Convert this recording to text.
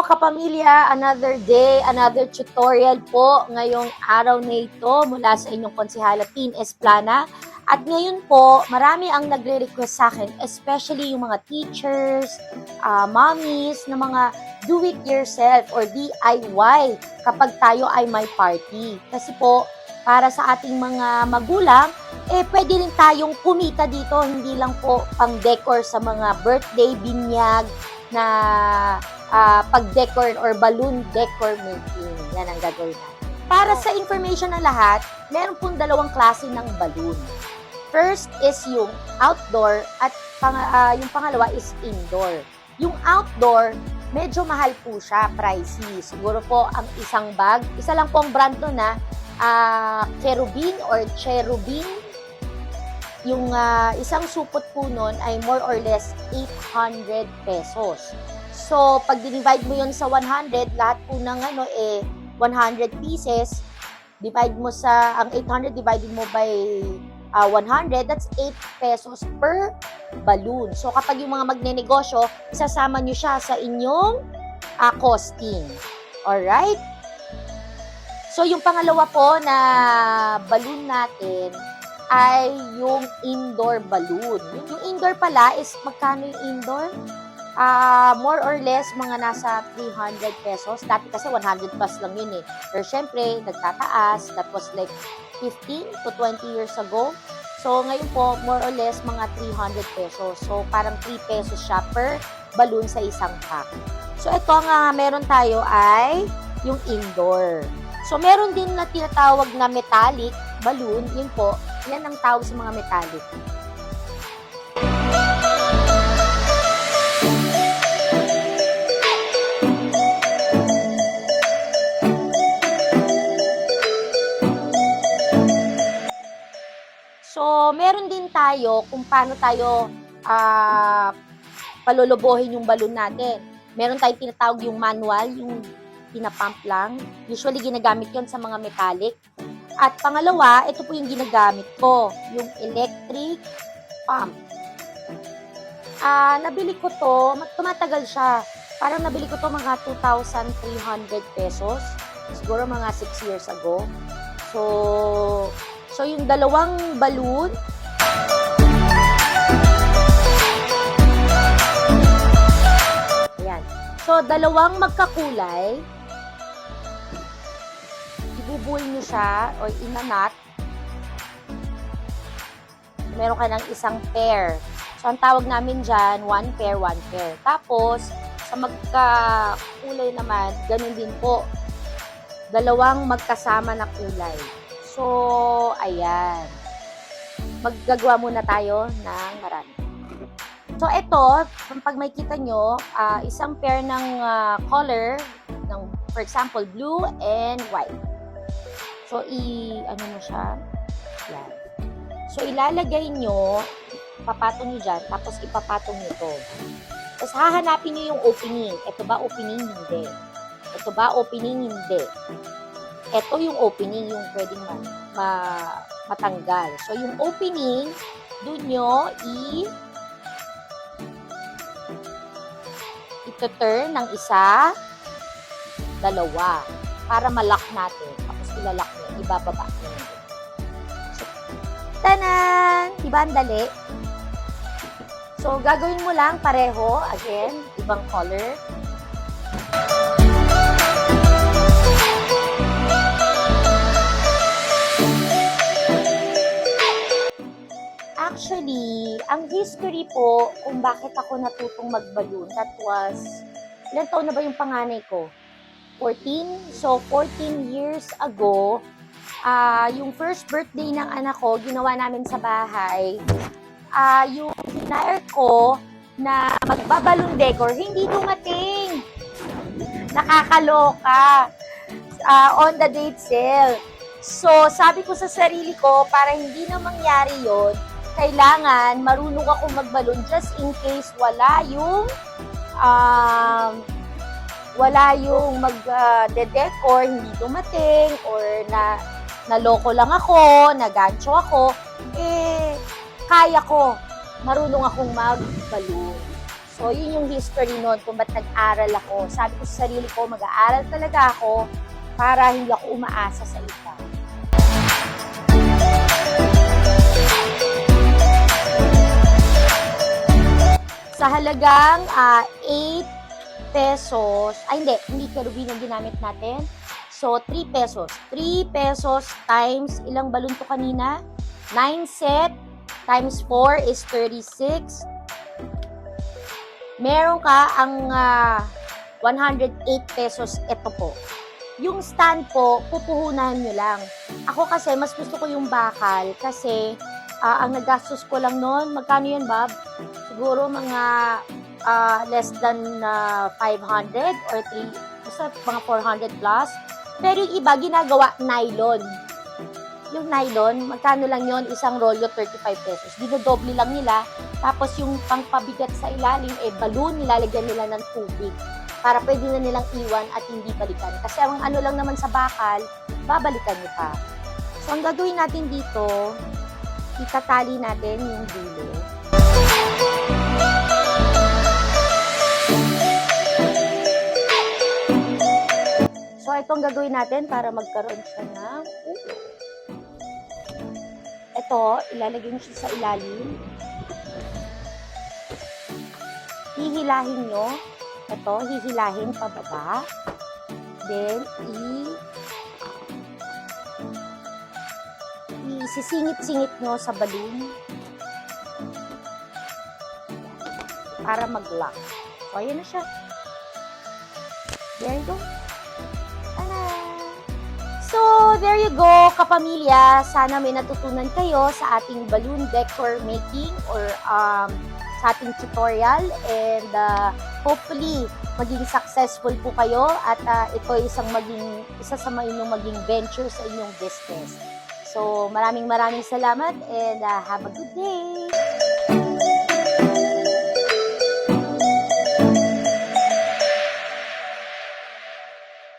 kapamilya, another day, another tutorial po ngayong araw na ito mula sa inyong konsehala Teen Esplana. At ngayon po, marami ang nagre-request sa akin, especially yung mga teachers, mommies, na mga do-it-yourself or DIY kapag tayo ay may party. Kasi po, para sa ating mga magulang, pwede rin tayong kumita dito, hindi lang po pang-decor sa mga birthday, binyag, na pag-decor or balloon decor making. Yan ang gagawin natin. Para sa information ng lahat, meron pong dalawang klase ng balloon. First is yung outdoor at yung pangalawa is indoor. Yung outdoor, medyo mahal po siya, pricey. Siguro po ang isang bag, isa lang po ang brand nun Cherubin or Cherubin. Yung isang supot po nun ay more or less 800 pesos. So, pag divide mo yun sa 100, lahat po ng 100 pieces, divide mo sa, ang 800 divided mo by 100, that's 8 pesos per balloon. So, kapag yung mga magnenegosyo, isasama nyo siya sa inyong costing. Alright? So, yung pangalawa po na balloon natin ay yung indoor balloon. Yung indoor pala is, magkano yung indoor? More or less, mga nasa 300 pesos. Dati kasi 100 plus lang yun eh. Pero syempre, nagtataas. That was like 15 to 20 years ago. So, ngayon po, more or less, mga 300 pesos. So, parang 3 pesos siya per balloon sa isang pack. So, ito nga meron tayo ay yung indoor. So, meron din na tinatawag na metallic balloon. Yun po, yan ang tawag sa mga metallic. So, meron din tayo kung paano tayo palulubuhin yung balloon natin. Meron tayong tinatawag yung manual, yung pinapump lang. Usually, ginagamit yon sa mga metallic. At pangalawa, ito po yung ginagamit ko, yung electric pump. Nabili ko to, tumatagal siya. Parang nabili ko to mga 2,300 pesos. Siguro mga 6 years ago. So yung dalawang balloon, ayan. So, dalawang magkakulay, ibubull nyo siya o inanat. Meron ka ng isang pair. So, ang tawag namin dyan, one pair. Tapos, sa magkakulay naman, ganun din po. Dalawang magkasama na kulay. So, ayan. Maggagawa muna tayo ng marami. So, ito, pag makikita nyo, isang pair ng color, ng, for example, blue and white. So, ano mo siya? Yan. So, ilalagay nyo, papatong nyo dyan, tapos ipapatong nyo ito. Tapos, hahanapin nyo yung opening. Ito ba opening? Hindi. Ito ba opening? Hindi. Ito yung opening, yung pwedeng matanggal. So, yung opening, doon nyo ito-turn ng isa, dalawa, para malak natin. Tapos, ilalak nyo, ibababa nyo. So, tanan! Diba ang dali? So, gagawin mo lang pareho, again, ibang color. Actually, ang history po kung bakit ako natutong magballoon, that was, ilan taon na ba yung panganay ko? 14? So, 14 years ago, yung first birthday ng anak ko, ginawa namin sa bahay, yung hinair ko na magbaballoon decor, hindi dumating. Nakakaloka. On the date sale. So, sabi ko sa sarili ko, para hindi na mangyari yon, kailangan marunong ako magbalon just in case wala yung mag-decor, hindi dumating, or naloko lang ako, nagancho ako, kaya ko, marunong akong magbalon. So, yun yung history nun kung ba't nag-aral ako. Sabi ko sa sarili ko, mag-aaral talaga ako para hindi ako umaasa sa iba. Sa halagang 8 pesos, hindi kerubin ang ginamit natin. So, 3 pesos. 3 pesos times, ilang balon to kanina? 9 set times 4 is 36. Meron ka ang 108 pesos, ito po. Yung stand po, pupuhunan nyo lang. Ako kasi, mas gusto ko yung bakal kasi ang nagastos ko lang noon, magkano yun, Bob? Siguro mga less than 500 or 3, basta mga 400 plus. Pero yung iba, ginagawa nylon. Yung nylon, magkano lang yon, isang rolyo, 35 pesos. Dinodoble lang nila. Tapos yung pangpabigat sa ilalim, balloon, nilalagyan nila ng tubig. Para pwede na nilang iwan at hindi balikan. Kasi ang ano lang naman sa bakal, babalikan nyo pa. So, ang gagawin natin dito, itatali natin yung dulo. So, itong gagawin natin para magkaroon siya ng ito, ilalagay nyo siya sa ilalim. Hihilahin nyo. Ito, hihilahin pababa. Then, isisingit-singit nyo sa balloon para mag-lock. So, ayan na siya. There you go. So, there you go, kapamilya. Sana may natutunan kayo sa ating balloon decor making or sa ating tutorial. And hopefully, maging successful po kayo at ito isa sa inyong maging venture sa inyong business. So, maraming salamat and have a good day!